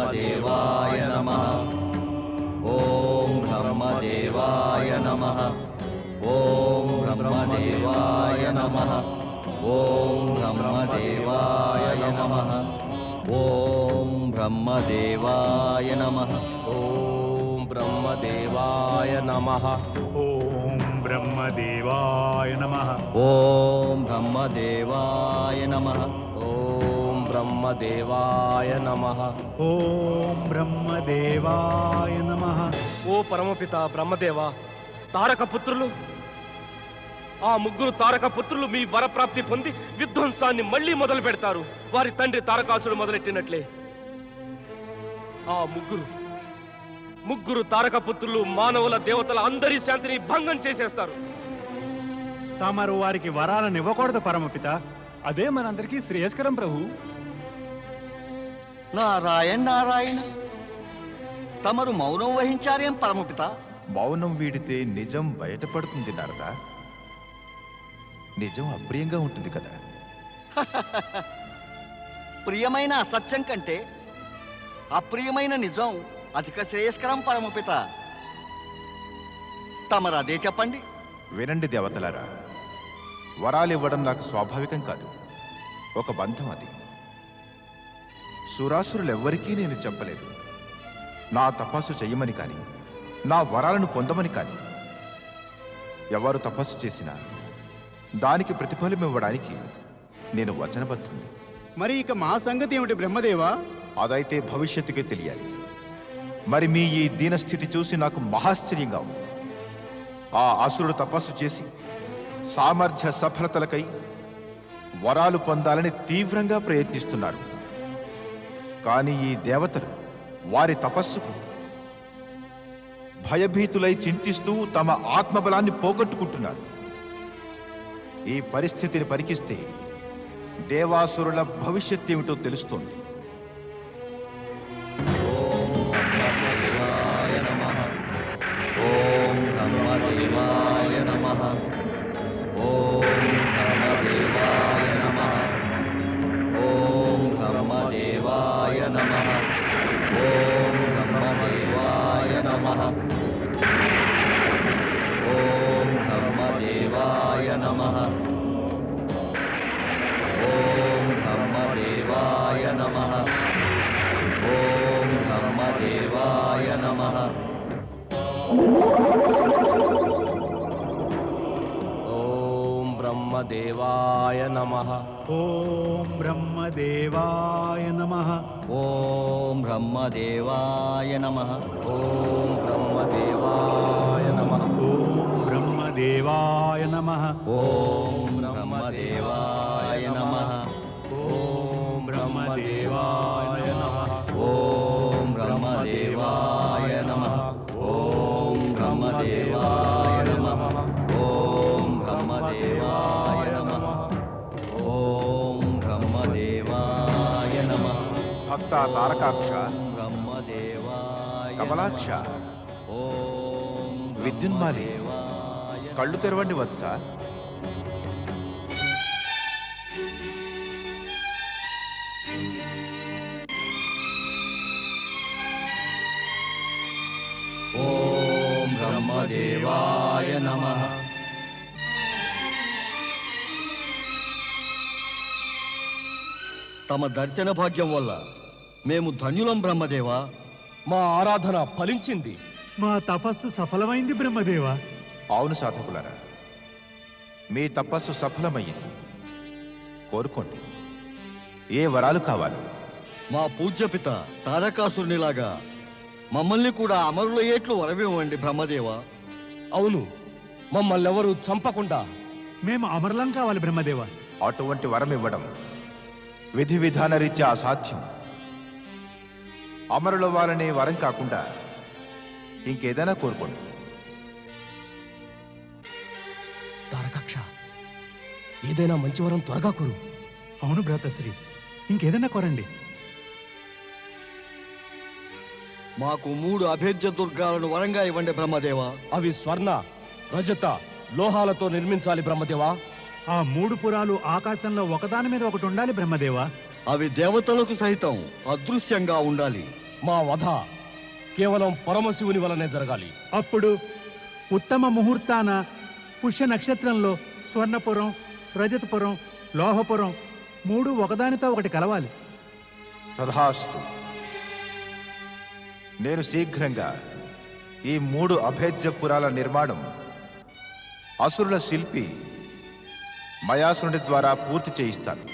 ब्रह्मदेवाय नमः। ओम ब्रह्मदेवाय नमः। ओम ब्रह्मदेवाय नमः। ओम ब्रह्मदेवाय नमः। ओम ब्रह्मदेवाय नमः। ओम ब्रह्मदेवाय नमः। ओम ब्रह्मदेवाय नमः। ओम ब्रह्मदेवाय नमः। ओम ब्रह्मदेवाय नमः। ओम ब्रह्मदेवाय नमः। ఓ పరమపిత బ్రహ్మదేవ, తారక పుత్రులు, ఆ ముగ్గురు తారక పుత్రులు మీ వరప్రాప్తి పొంది విధ్వంసాన్ని మళ్ళీ మొదలు పెడతారు. వారి తండ్రి తారకాసుడు మొదలెట్టినట్లే ఆ ముగ్గురు తారక పుత్రులు మానవుల దేవతల అందరి శాంతిని భంగం చేసేస్తారు. తమరు వారికి వరాలను ఇవ్వకూడదు పరమపిత. అదే మనందరికీ శ్రేయస్కరం ప్రభు. నారాయణ నారాయణ, తమరు మౌనం వహించారేం పరమపిత? మౌనం వీడితే నిజం బయటపడుతుంది నారదా. నిజం అప్రియంగా ఉంటుంది కదా. ప్రియమైన అసత్యం కంటే అప్రియమైన నిజం అధిక శ్రేయస్కరం పరమపిత. తమరు అదే చెప్పండి. వినండి దేవతలారా, వరాలివ్వడం నాకు స్వాభావికం కాదు, ఒక బంధం అది. సురాసురులెవ్వరికీ నేను చెప్పలేదు నా తపస్సు చెయ్యమని కానీ, నా వరాలను పొందమని కానీ. ఎవరు తపస్సు చేసినా దానికి ప్రతిఫలం ఇవ్వడానికి నేను వచనబద్ధుని. మరి ఇక మా సంగతి ఏమిటి బ్రహ్మదేవా? అదైతే భవిష్యత్తుకే తెలియాలి. మరి మీ ఈ దీనస్థితి చూసి నాకు మహాశ్చర్యంగా ఉంది. ఆ అసురుడు తపస్సు చేసి సామర్థ్య సఫలతలకై వరాలు పొందాలని తీవ్రంగా ప్రయత్నిస్తున్నారు. కానీ ఈ దేవతలు వారి తపస్సుకు భయభీతులై చింతిస్తూ తమ ఆత్మబలాన్ని పోగొట్టుకుంటున్నారు. ఈ పరిస్థితిని పరికిస్తే దేవాసురుల భవిష్యత్ ఏమిటో తెలుస్తోంది. ఓం బ్రహ్మదేవాయ నమః. ఓం బ్రహ్మదేవాయ నమః. ఓం బ్రహ్మదేవాయ నమః. ఓం బ్రహ్మదేవాయ నమః. ఓం బ్రహ్మదేవాయ నమః. ఓం బ్రహ్మదేవాయ నమః. ఓం బ్రహ్మదేవాయ నమః. ఓం బ్రహ్మదేవాయ నమః. ఓం బ్రహ్మదేవాయ నమః. ఓం బ్రహ్మదేవాయ నమః. ఓం బ్రహ్మదేవాయ నమః. ఓం బ్రహ్మదేవాయ నమః. ఓం బ్రహ్మదేవాయ నమః. ఓం బ్రహ్మదేవాయ నమః. ఓం బ్రహ్మదేవాయ నమః. ఓం బ్రహ్మదేవాయ నమః. ఓం బ్రహ్మదేవాయ నమః. ఓం బ్రహ్మదేవాయ నమః. భక్త తారకాక్ష, బ్రహ్మదేవాయ కమలాక్ష, ఓం విద్యున్మాలి, కళ్ళు తెరవండి వత్స. ఓం బ్రహ్మదేవాయ నమః. తమ దర్శన భాగ్యం వల్ల మేము ధన్యులం బ్రహ్మదేవా. మా ఆరాధన ఫలించింది. మా తపస్సు సఫలమైంది బ్రహ్మదేవా. అవును సాధకులారా, మీ తపస్సు సఫలమయ్యింది. కోరుకోండి, ఏ వరాలు కావాలి? మా పూజ్యపిత తారకాసురునిలాగా మమ్మల్ని కూడా అమరుల ఏట్లు వరవివ్వండి బ్రహ్మదేవా. అవును, మమ్మల్ని ఎవరు చంపకుండా. మేము అమరులం కావాలి బ్రహ్మదేవా. అటువంటి వరం ఇవ్వడం విధి విధాన రీత్యా అసాధ్యం. అమరుల వాళ్ళనే వరం కాకుండా ఇంకేదైనా కోరుకోండి. తారకాక్ష, ఏదైనా మంచి వరం త్వరగా కోరు. అవును భ్రాతశ్రీ, ఇంకేదైనా కోరండి. మాకు 3 అభేద్య దుర్గాలను వరంగా ఇవ్వండి బ్రహ్మదేవా. అవి స్వర్ణ, రజత, లోహాలతో నిర్మించాలి బ్రహ్మదేవా. ఆ 3 పురాలు ఆకాశంలో ఒకదాని మీద ఒకటి ఉండాలి బ్రహ్మదేవా. అవి దేవతలకు సైతం అదృశ్యంగా ఉండాలి. మా వధ కేవలం పరమశివుని వలనే జరగాలి. అప్పుడు ఉత్తమ ముహూర్తాన పుష్య నక్షత్రంలో స్వర్ణపురం, రజతపురం, లోహపురం 3 ఒకదానితో ఒకటి కలవాలి. తథాస్తు. నేను శీఘ్రంగా ఈ 3 అభేద్య పురాల నిర్మాణం అసురుల శిల్పి మయాసురుడి ద్వారా పూర్తి చేయిస్తాను.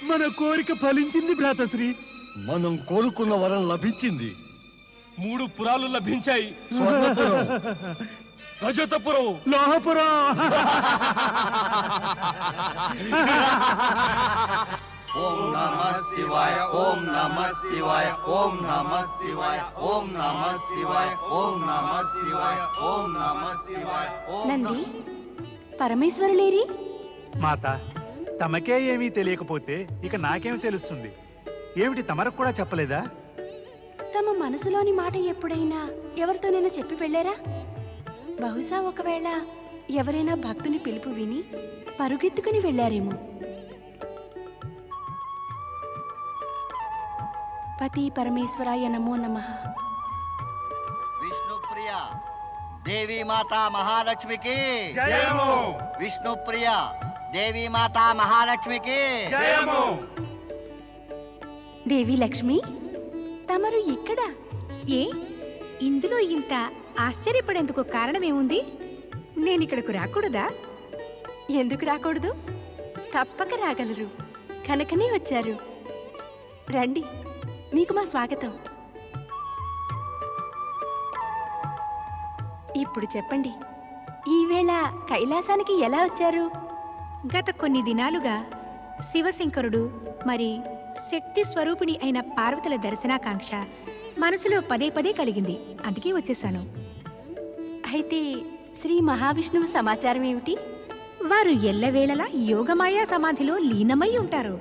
మన కోరిక ఫలించింది భ్రాతశ్రీ. మనం కోరుకున్న వరం లభించింది. 3 పురాలు లభించాయి. స్వర్ణపురం, రజతపురం, లోహపురం. ఓం నమః శివాయ, ఓం నమః శివాయ, ఓం నమః శివాయ, ఓం నమః శివాయ, ఓం నమః శివాయ, ఓం నమః శివాయ. నంది పరమేశ్వరులేరి? మాత, తమకే ఏమీ తెలియకపోతే ఇక నాకేం తెలుస్తుంది? ఏమిటి, తమరకు కూడా చెప్పలేదా? తమ మనసులోని మాట ఎప్పుడైనా ఎవరితోనైనా చెప్పి వెళ్ళారా? బహుశా ఒకవేళ ఎవరైనా భక్తుని పిలుపు విని పరుగెత్తుకుని వెళ్ళారేమో. పతి పరమేశ్వరాయ నమో నమః. విష్ణుప్రియ దేవీ మాతా మహాలక్ష్మికి విష్ణుప్రియ దేవీ మాతా మహాలక్ష్మికి. దేవి లక్ష్మి, తమరు ఇక్కడ? ఏ ఇందులో ఇంత ఆశ్చర్యపడేందుకు కారణమేముంది? నేనిక్కడకు రాకూడదా? ఎందుకు రాకూడదు? తప్పక రాగలరు, కనుకనే వచ్చారు. రండి, మీకు మా స్వాగతం. ఇప్పుడు చెప్పండి, ఈవేళ కైలాసానికి ఎలా వచ్చారు? గత కొన్ని దినాలుగా శివశంకరుడు మరి శక్తి స్వరూపిణి అయిన పార్వతుల దర్శనాకాంక్ష మనసులో పదే పదే కలిగింది. అందుకే వచ్చేసాను. అయితే శ్రీ మహావిష్ణువు సమాచారం ఏమిటి? వారు ఎల్లవేళలా యోగమాయా సమాధిలో లీనమై ఉంటారు.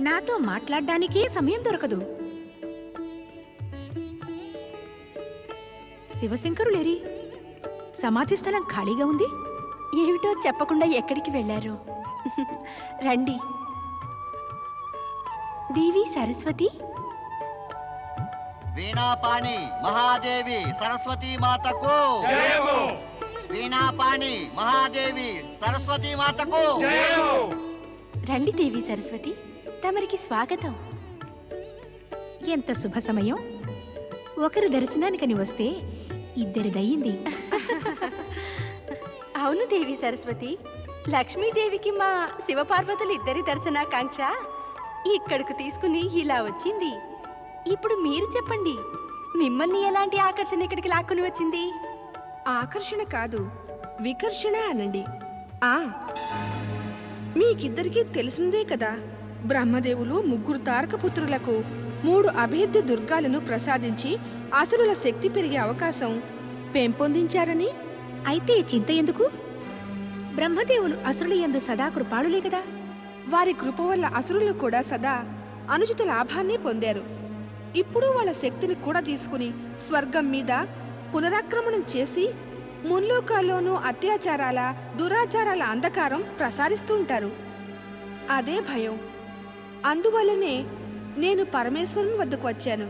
నాతో మాట్లాడడానికే సమయం దొరకదు. శివశంకరులేరి? సమాధి స్థలం ఖాళీగా ఉంది. ఏమిటో చెప్పకుండా ఎక్కడికి వెళ్ళారు? రండి. దేవి సరస్వతి, వీణాపాణి మహాదేవి సరస్వతీ మాతకు. వీణాపాణి మహాదేవి సరస్వతీ మాతకు. రండి దేవి సరస్వతి, తమరికి స్వాగతం. ఎంత శుభ సమయం! ఒకరు దర్శనానికని వస్తే ఇద్దరిదయ్యింది. అవును దేవి సరస్వతి, లక్ష్మీదేవికి మా శివపార్వతులు ఇద్దరి దర్శనాకాంక్ష ఇక్కడకు తీసుకుని ఇలా వచ్చింది. ఇప్పుడు మీరు చెప్పండి, మిమ్మల్ని ఎలాంటి ఆకర్షణ ఇక్కడికి లాక్కుని వచ్చింది? ఆకర్షణ కాదు, వికర్షణ అనండి. మీకిద్దరికీ తెలిసిందే కదా, బ్రహ్మదేవులు 3 తారక పుత్రులకు 3 అభేద్య దుర్గాలను ప్రసాదించి అసురుల శక్తి పెరిగే అవకాశం పెంపొందించారని. అయితే చింత ఎందుకు? బ్రహ్మదేవులు అసురుల యందు సదా కృపాళులే కదా. వారి కృప వల్ల అసురులు కూడా సదా అనుచిత లాభాన్ని పొందారు. ఇప్పుడు వాళ్ళ శక్తిని కూడా తీసుకుని స్వర్గం మీద పునరాక్రమణం చేసి ముల్లోకాల్లోనూ అత్యాచారాల, దురాచారాల అంధకారం ప్రసారిస్తూ ఉంటారు. అదే భయం. అందువల్లనే నేను పరమేశ్వరుని వద్దకు వచ్చాను.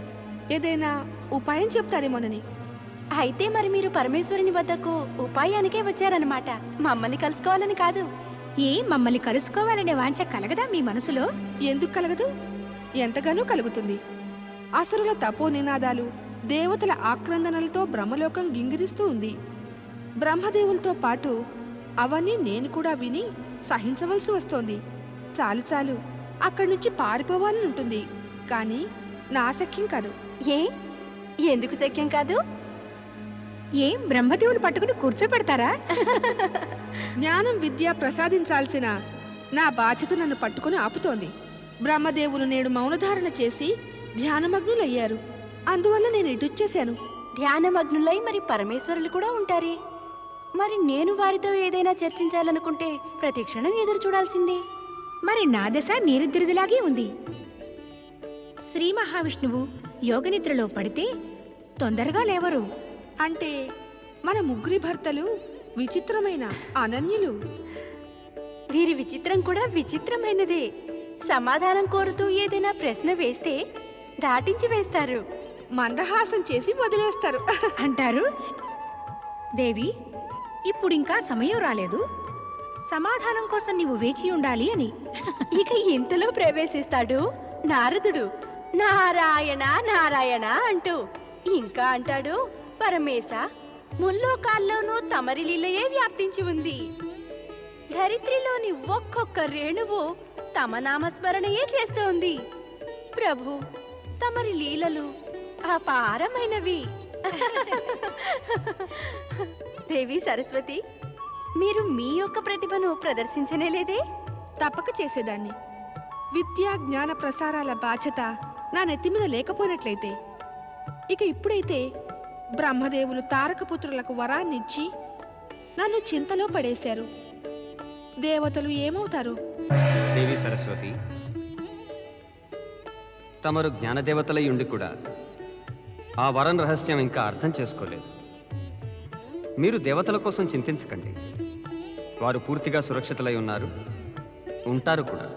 ఏదైనా ఉపాయం చెప్తారేమోనని. అయితే మరి మీరు పరమేశ్వరుని వద్దకు ఉపాయానికే వచ్చారన్నమాట, మమ్మల్ని కలుసుకోవాలని కాదు. మమ్మల్ని కలుసుకోవాలనే వాంఛ కలగదా మీ మనసులో? ఎందుకు కలగదు? ఎంతగానో కలుగుతుంది. అసురుల తపో నినాదాలు, దేవతల ఆక్రందనలతో బ్రహ్మలోకం గింగిరిస్తూ ఉంది. బ్రహ్మదేవులతో పాటు అవన్నీ నేను కూడా విని సహించవలసి వస్తోంది. చాలు చాలు, అక్కడి నుంచి పారిపోవాలని ఉంటుంది. కానీ నా శక్యం కాదు. ఎందుకు శక్యం కాదు? బ్రహ్మదేవులు పట్టుకుని కూర్చోపెడతారా? జ్ఞానం, విద్య ప్రసాదించాల్సిన నా బాధ్యత నన్ను పట్టుకుని ఆపుతోంది. బ్రహ్మదేవులు నేడు మౌనధారణ చేసి ధ్యానమగ్నులయ్యారు. అందువల్ల నేను ఇటుచ్చేశాను. ధ్యానమగ్నులై మరి పరమేశ్వరులు కూడా ఉంటారే. మరి నేను వారితో ఏదైనా చర్చించాలనుకుంటే ప్రతి క్షణం ఎదురు చూడాల్సిందే. మరి నా దశ మీరిద్దరిదిలాగే ఉంది. శ్రీ మహావిష్ణువు యోగనిద్రలో పడితే తొందరగా లేవరు. అంటే మన 3 భర్తలు విచిత్రమైన అనన్యులు. వీరి విచిత్రం కూడా విచిత్రమైనదే. సమాధానం కోరుతూ ఏదైనా ప్రశ్న వేస్తే దాటించి వేస్తారు, మందహాసం చేసి వదిలేస్తారు. అంటారు. దేవి, ఇప్పుడింకా సమయం రాలేదు, సమాధానం కోసం నీవు వేచి ఉండాలి అని. ఇక ఇంతలో ప్రవేశిస్తాడు నారదుడు. నారాయణ నారాయణ అంటూ ఇంకా అంటాడు, పరమేశ, ముల్లోకాల్లోనూ తమరి లీలయే వ్యాప్తించి ఉంది. ధరిత్రిలోని ఒక్కొక్క రేణువు తమ నామస్మరణయే చేస్తోంది. ప్రభు, తమరి లీలలు అపారమైనవి. దేవి సరస్వతి, మీరు మీ యొక్క ప్రతిభను ప్రదర్శించనే లేదే? తప్పక చేసేదాన్ని. విద్యా జ్ఞాన ప్రసారాల బాధ్యత నా నెత్తి మీద లేకపోయినట్లయితే, ఇక ఇప్పుడైతే బ్రహ్మదేవులు తారకపుత్రులకు వరాన్నిచ్చి నన్ను చింతలో పడేశారు. దేవతలు ఏమవుతారు? దేవి సరస్వతి, తమరు జ్ఞానదేవతలై ఉండి కూడా ఆ వరం రహస్యం ఇంకా అర్థం చేసుకోలేదు. మీరు దేవతల కోసం చింతించకండి, వారు పూర్తిగా సురక్షితులై ఉన్నారు, ఉంటారు కూడా.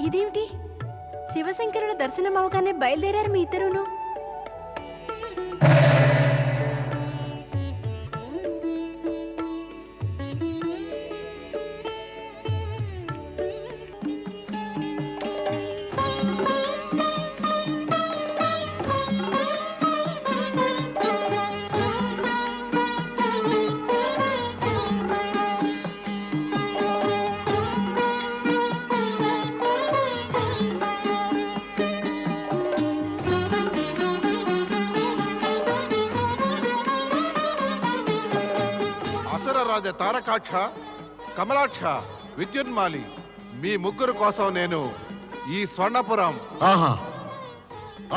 ఇదేమిటి? శివశంకరుల దర్శనం అవగానే బయలుదేరారు మీ ఇద్దరును. రాజ తారకాక్ష, కమలాక్ష, విద్యున్మాలి, మీ ముగ్గురు కోసం నేను ఈ స్వర్ణపురం, ఆహా,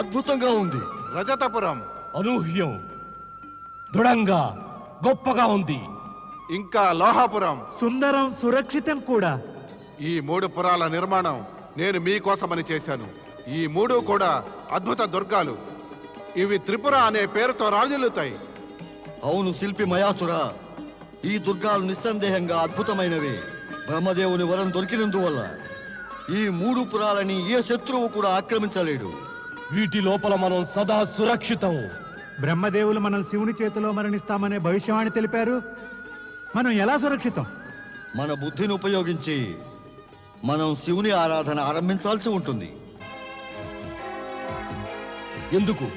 అద్భుతంగా ఉంది. రజతపురం, అనూహ్యం, దృఢంగా గొప్పగా ఉంది. ఇంకా లోహాపురం, సుందరం, సురక్షితం కూడా. ఈ 3 పురాల నిర్మాణం నేను మీకోసమని చేశాను. ఈ 3 కూడా అద్భుత దుర్గాలు. ఇవి త్రిపుర అనే పేరుతో రాజులుతాయి. అవును శిల్పి మయాసుర, ఈ దుర్గాలు నిస్సందేహంగా అద్భుతమైనవే. బ్రహ్మదేవుని వరం దొరికినందువల్ల ఈ 3 పురాలని ఏ శత్రువు కూడా ఆక్రమించలేడు. వీటి లోపల మనం సదా సురక్షితం. బ్రహ్మదేవులు మనం శివుని చేతిలో మరణిస్తామనే భవిష్యవాణి తెలిపారు. మనం ఎలా సురక్షితం? మన బుద్ధిని ఉపయోగించి మనం శివుని ఆరాధన ఆరంభించాల్సి ఉంటుంది. ఎందుకు?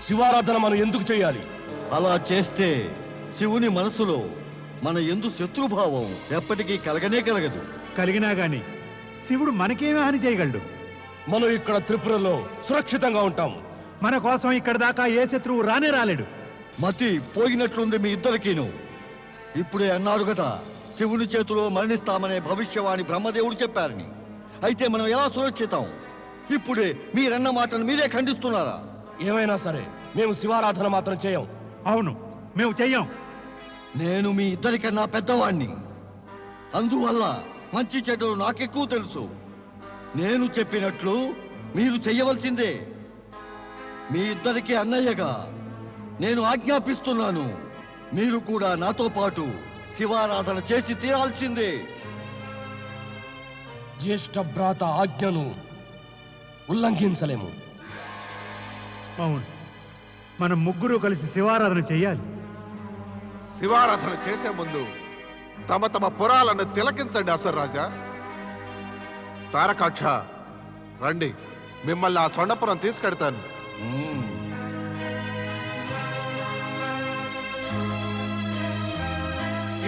శివారాధన మనం ఎందుకు చేయాలి? అలా చేస్తే శివుని మనసులో మన ఎందు శత్రుభావం ఎప్పటికీ కలగనే కలగదు. కలిగినా గాని శివుడు మనకేమీ హాని చేయగలడు. మనం ఇక్కడ త్రిపురలో సురక్షితంగా ఉంటాం. మన కోసం ఇక్కడ దాకా ఏ శత్రువు రానే రాలేడు. మతి పోయినట్లుంది మీ ఇద్దరికీను. ఇప్పుడే అన్నారు కదా, శివుని చేతిలో మరణిస్తామనే భవిష్యవాణి బ్రహ్మదేవుడు చెప్పారని. అయితే మనం ఎలా సురక్షితం? ఇప్పుడే మీరన్న మాటను మీరే ఖండిస్తున్నారా? ఏమైనా సరే మేము శివారాధన మాత్రం చేయం. అవును, మేము చెయ్యం. నేను మీ ఇద్దరికన్నా పెద్దవాణ్ణి, అందువల్ల మంచి చెడ్డలు నాకెక్కువ తెలుసు. నేను చెప్పినట్లు మీరు చెయ్యవలసిందే. మీ ఇద్దరికి అన్నయ్యగా నేను ఆజ్ఞాపిస్తున్నాను, మీరు కూడా నాతో పాటు శివారాధన చేసి తీరాల్సిందే. జ్యేష్ఠ భ్రాత ఆజ్ఞను ఉల్లంఘించలేము. అవును, మనం ముగ్గురు కలిసి శివారాధన చెయ్యాలి. శివారాధన చేసే ముందు తమ తమ పురాలను తిలకించండి. అసురరాజా, తారకాక్ష, రండి, మిమ్మల్ని ఆ స్వర్ణపురం తీసుకెడతాను.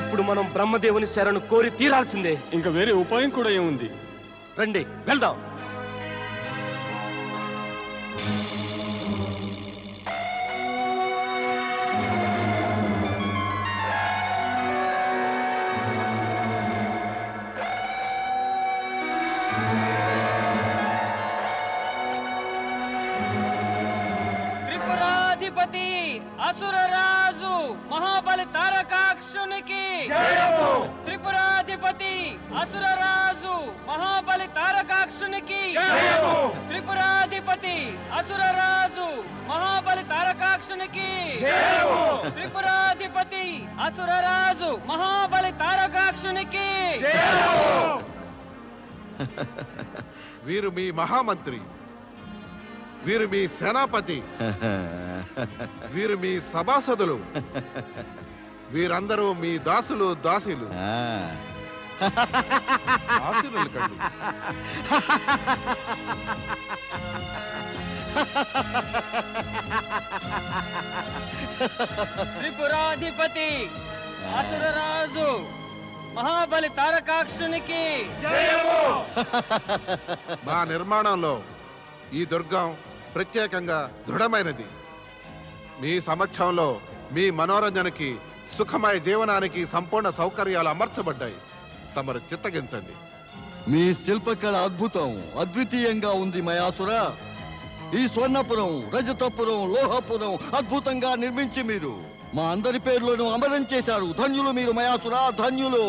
ఇప్పుడు మనం బ్రహ్మదేవుని శరణు కోరి తీరాల్సిందే. ఇంకా వేరే ఉపాయం కూడా ఏముంది? రండి వెళ్దాం. త్రిపురాధిపతి అసురరాజు మహాబలి తారకాక్షునికి, త్రిపురాధిపతి అసురరాజు మహాబలి తారకాక్షునికి త్రిపురాధిపతి అసురరాజు మహాబలి తారకాక్షునికి త్రిపురాధిపతి అసురరాజు మహాబలి తారకాక్షునికి వీరు మీ మహామంత్రి, వీరు మీ సేనాపతి, వీరు మీ సభాసదులు, వీరందరూ మీ దాసులు దాసీలు. ఆశీర్వదించండి. త్రిపురాధిపతి అసురరాజు మహాబలి తారకాక్షునికి మా నిర్మాణంలో ఈ దుర్గం ప్రత్యేకంగా దృఢమైనది. మీ సమక్షంలో మీ మనోరంజనకి, సుఖమయ జీవనానికి సంపూర్ణ సౌకర్యాలు అమర్చబడ్డాయి. తమరు చిత్తగించండి. మీ శిల్పకళ అద్భుతం, అద్వితీయంగా ఉంది మయాసుర. ఈ స్వర్ణపురం, రజతపురం, లోహపురం అద్భుతంగా నిర్మించి మీరు మా అందరి పేర్లను అమరం చేశారు. ధన్యులు మీరు మయాసుర, ధన్యులు.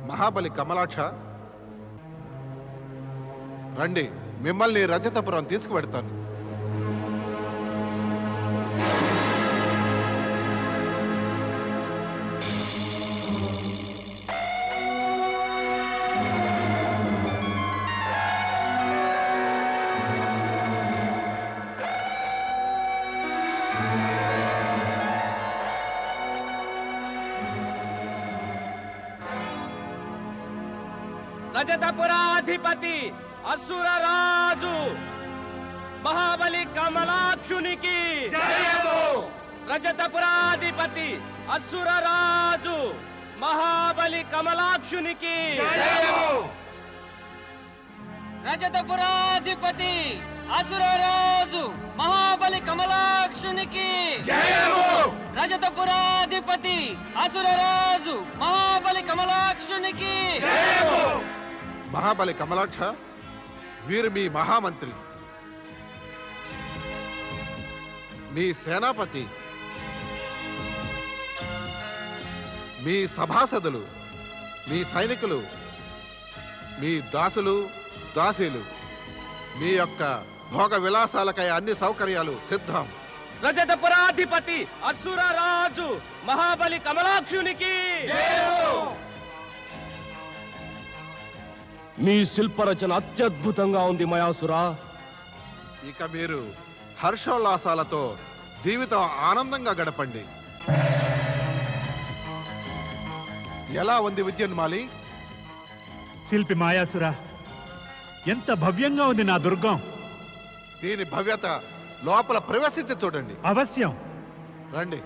మహాబలి కమలాక్ష, రండి, మిమ్మల్ని రజతపురం తీసుకువెడతాను. రజతపురాధిపతి అసురరాజు మహాబలి కమలాక్షునికి రజతపురాధిపతి అసురరాజు మహాబలి కమలాక్షునికి రజతపురాధిపతి అసురరాజు మహాబలి కమలాక్షునికి రజతపురాధిపతి అసురరాజు మహాబలి కమలాక్షునికి మహాబలి కమలాక్ష, వీరు మీ మహామంత్రి, మీ సేనాపతి, మీ సభాసదులు, మీ సైనికులు, మీ దాసులు దాసీలు. మీ యొక్క భోగ విలాసాలకై అన్ని సౌకర్యాలు సిద్ధం. రజతపురాధిపతి అసురరాజు మహాబలి కమలాక్షునికి మీ శిల్పరచన అత్యద్భుతంగా ఉంది మయాసురా. ఇక మీరు హర్షోల్లాసాలతో జీవితం ఆనందంగా గడపండి. ఎలా ఉంది విద్యున్మాలి? శిల్పి మాయాసుర, ఎంత భవ్యంగా ఉంది నా దుర్గం. దీని భవ్యత లోపల ప్రవేశించి చూడండి. అవశ్యం. రండి.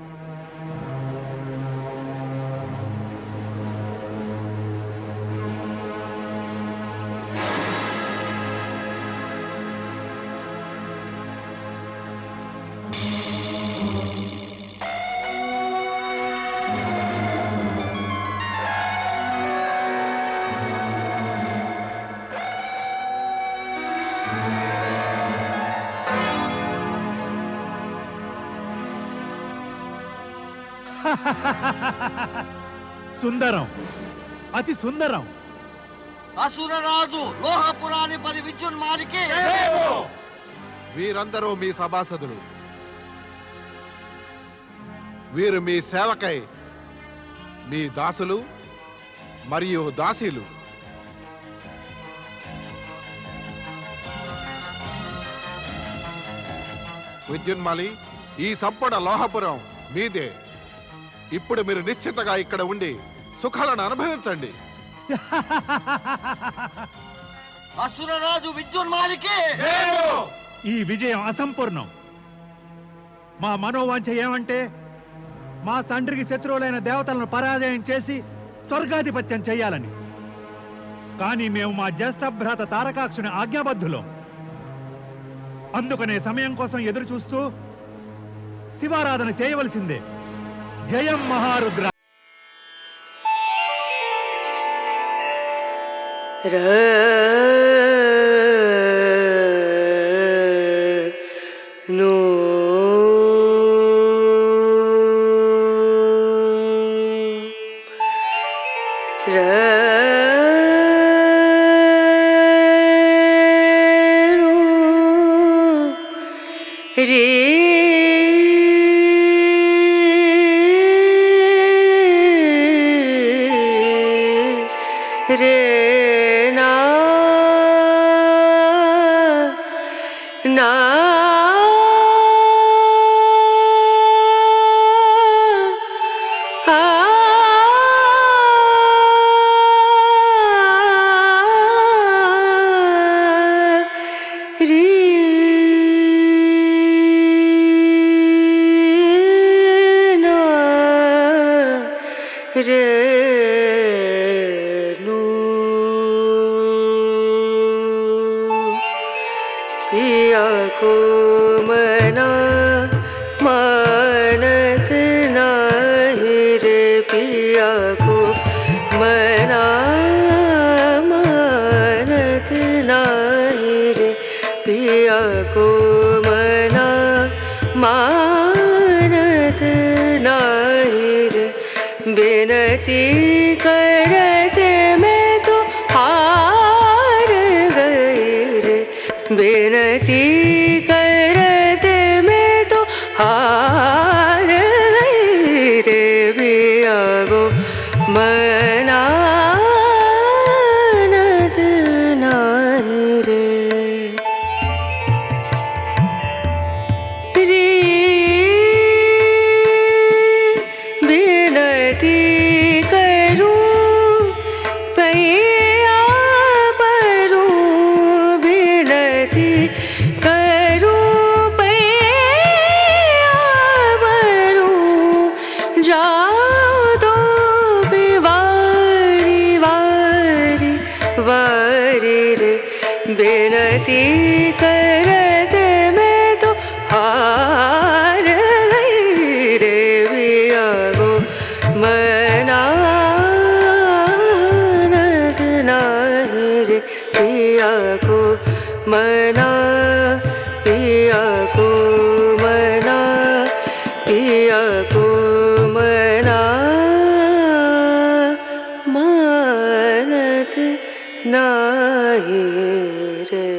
సుందరం, అతి సుందరం. అసురరాజు లోహపురాధిపతి విద్యున్మాలికి వీరందరూ మీ సభాసదులు, వీరు మీ సేవకై మీ దాసులు మరియు దాసీలు. విద్యున్మాలి, ఈ సంపూర్ణ లోహపురం మీదే. ఇప్పుడు మీరు నిశ్చితగా ఇక్కడ ఉండి సుఖాలను అనుభవించండి. అసురరాజు విద్యున్మాలికి ఈ విజయం అసంపూర్ణం. మా మనోవాంఛ ఏమంటే మా తండ్రికి శత్రువులైన దేవతలను పరాజయం చేసి స్వర్గాధిపత్యం చెయ్యాలని. కానీ మేము మా జ్యేష్ఠభ్రాత తారకాక్షుని ఆజ్ఞాబద్ధులం. అందుకనే సమయం కోసం ఎదురు చూస్తూ శివారాధన చేయవలసిందే. జయం మహారుద్ర. पिया को मना मानत नाही रे, पिया को मना मानत नाही रे, पिया को मना मानत नाही रे, बिनती करते मैं तो हार गई रे, बिनती करते मैं तो हार गई रे, पिया को मनानत नाही रे। बिनती करूं पैया परूं, बिनती करूं पैया परूं, जाओ तो बिवारी वारी वारी रे, बिनती करते मैं तो हार गई रे, पिया को मनानत नाही रे, पिया को मना, पिया को मना, पिया को मना मानत नाही रे।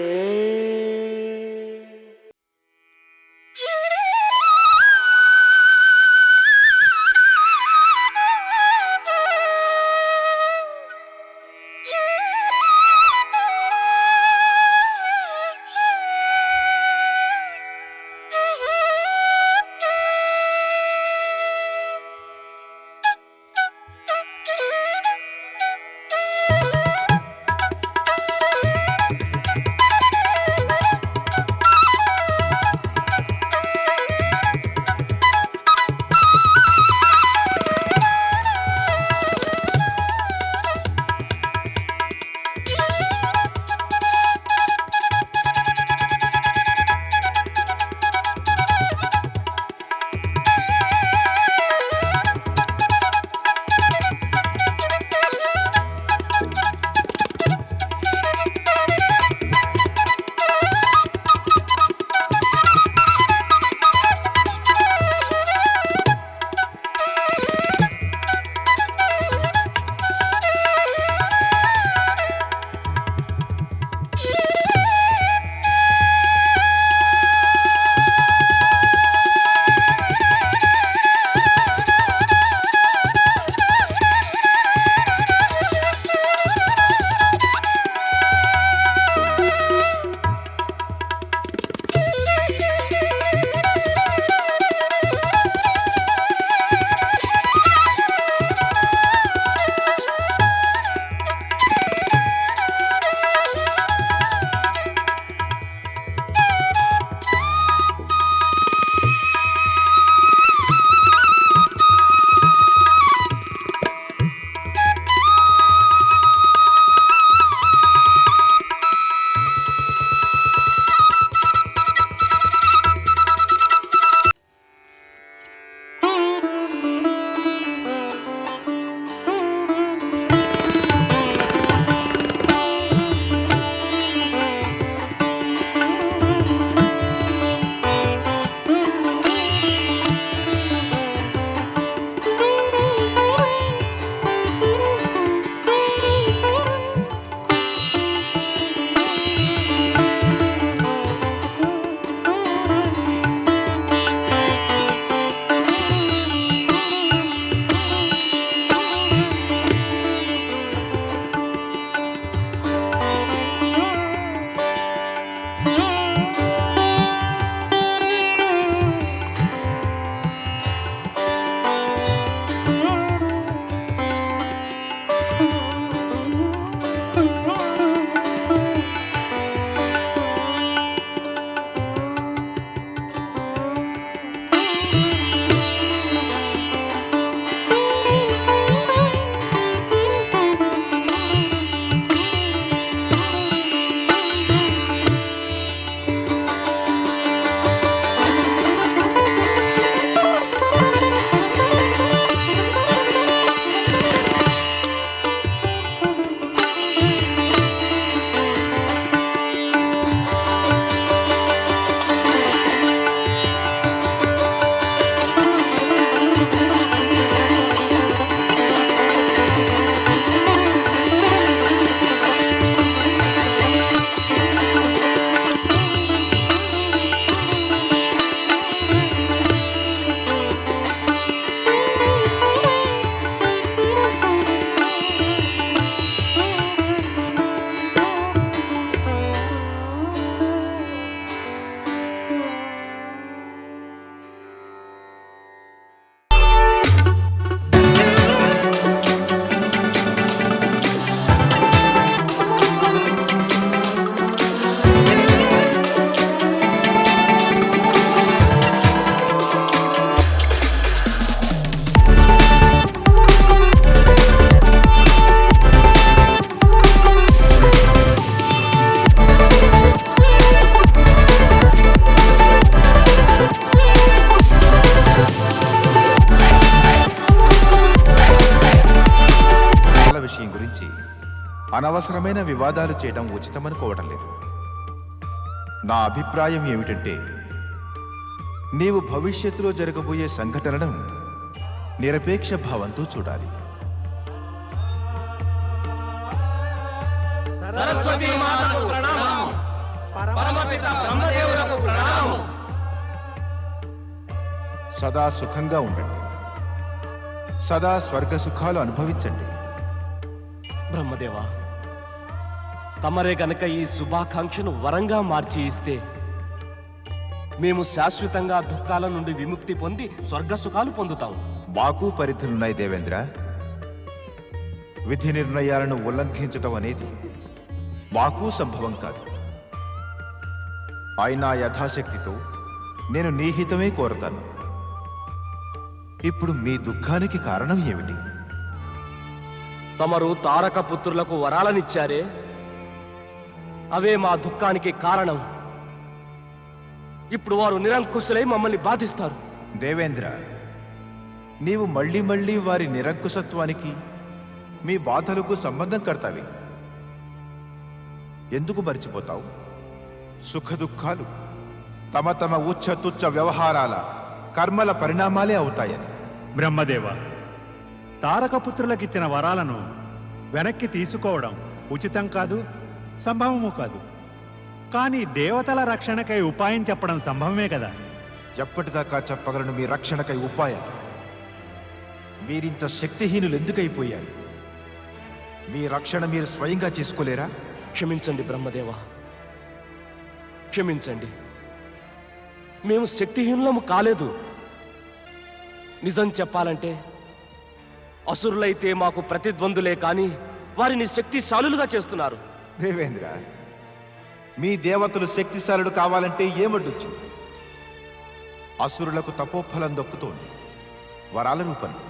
అనవసరమైన వివాదాలు చేయడం ఉచితమనుకోవటం లేదు. నా అభిప్రాయం ఏమిటంటే, నీవు భవిష్యత్తులో జరగబోయే సంఘటనలను నిరపేక్ష భావంతో చూడాలి. సరస్వతీ మాతకు ప్రణామం. పరమపిత బ్రహ్మదేవులకు ప్రణామం. సదా సుఖంగా ఉండండి. సదా స్వర్గ సుఖాలు అనుభవించండి. బ్రహ్మదేవా, తమరే గనక ఈ శుభాకాంక్షను వరంగా మార్చి ఇస్తే మేము శాశ్వతంగా దుఃఖాల నుండి విముక్తి పొంది స్వర్గ సుఖాలు పొందుతాం. మాకు పరిధులున్నాయి దేవేంద్ర. విధి నిర్ణయాలను ఉల్లంఘించటం అనేది మాకు సంభవం కాదు. అయినా యథాశక్తితో నేను నీ హితమే కోరతాను. ఇప్పుడు మీ దుఃఖానికి కారణం ఏమిటి? తమరు తారక పుత్రులకు వరాలనిచ్చారే, అవే మా దుఃఖానికి కారణం. ఇప్పుడు వారు నిరంకుశులై మమ్మల్ని బాధిస్తారు. దేవేంద్ర, నీవు మళ్ళీ మళ్ళీ వారి నిరంకుశత్వానికి మీ బాధలకు సంబంధం కడతావి. ఎందుకు మర్చిపోతావు? సుఖ దుఃఖాలు తమ తమ ఉచ్చ తుచ్చ వ్యవహారాల కర్మల పరిణామాలే అవుతాయని. బ్రహ్మదేవ, తారకపుత్రులకిచ్చిన వరాలను వెనక్కి తీసుకోవడం ఉచితం కాదు, సంభవము కాదు. కానీ దేవతల రక్షణకై ఉపాయం చెప్పడం సంభవమే కదా. ఎప్పటిదాకా చెప్పగలను మీ రక్షణకై ఉపాయాలు? మీరింత శక్తిహీనులు ఎందుకైపోయారు? మీ రక్షణ మీరు స్వయంగా చేసుకోలేరా? క్షమించండి బ్రహ్మదేవా, క్షమించండి. మేము శక్తిహీనులము కాలేదు. నిజం చెప్పాలంటే అసురులైతే మాకు ప్రతిద్వందులే కానీ వారిని శక్తిశాలులుగా చేస్తున్నారు. దేవేంద్ర, మీ దేవతలు శక్తిశాలుడు కావాలంటే ఏమడ్డొచ్చింది? అసురులకు తపోఫలం దొక్కుతోంది వరాల రూపంలో.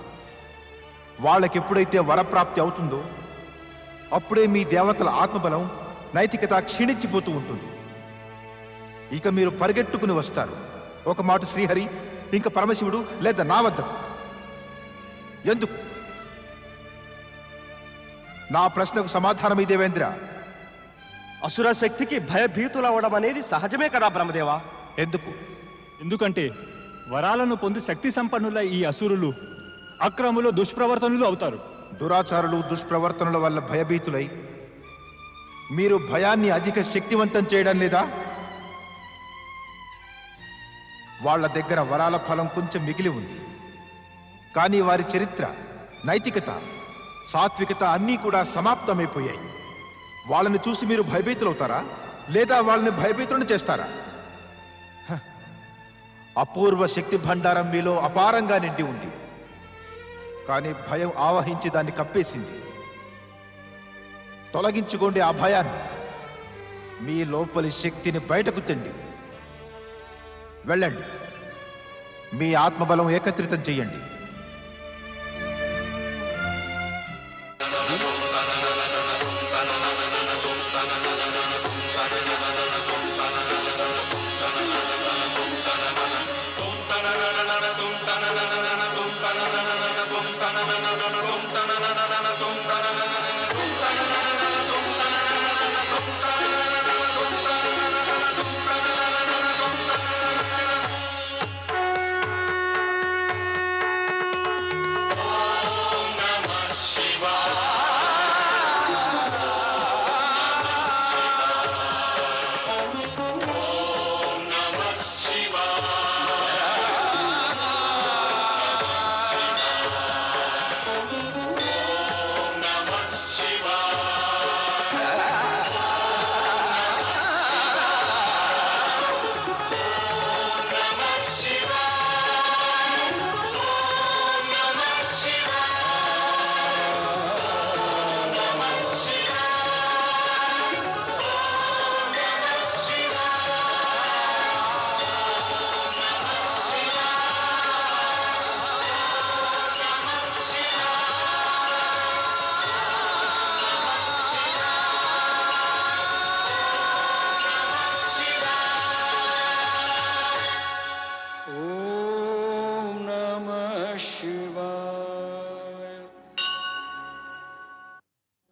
వాళ్ళకెప్పుడైతే వరప్రాప్తి అవుతుందో అప్పుడే మీ దేవతల ఆత్మబలం, నైతికత క్షీణించిపోతూ ఉంటుంది. ఇక మీరు పరిగెట్టుకుని వస్తారు, ఒక మాట శ్రీహరి, ఇంకా పరమశివుడు లేదా నా వద్దకు. ఎందుకు? నా ప్రశ్నకు సమాధానం దేవేంద్ర. అసుర శక్తికి భయభీతులవడం అనేది సహజమే కదా బ్రహ్మదేవా. ఎందుకంటే వరాలను పొంది శక్తి సంపన్నుల ఈ అసురులు అక్రములు, దుష్ప్రవర్తనులు అవుతారు. దురాచారులు, దుష్ప్రవర్తనల వల్ల భయభీతులై మీరు భయాన్ని అధిక శక్తివంతం చేయడం లేదా? వాళ్ళ దగ్గర వరాల ఫలం కొంచెం మిగిలి ఉంది, కానీ వారి చరిత్ర, నైతికత, సాత్వికత అన్నీ కూడా సమాప్తమైపోయాయి. వాళ్ళని చూసి మీరు భయభీతులవుతారా, లేదా వాళ్ళని భయభీతులను చేస్తారా? అపూర్వ శక్తి భండారం మీలో అపారంగా నిండి ఉంది, కానీ భయం ఆవహించి దాన్ని కప్పేసింది. తొలగించుకోండి ఆ భయాన్ని. మీ లోపలి శక్తిని బయటకు తెండి. వెళ్ళండి, మీ ఆత్మబలం ఏకత్రితం చెయ్యండి. Shiva.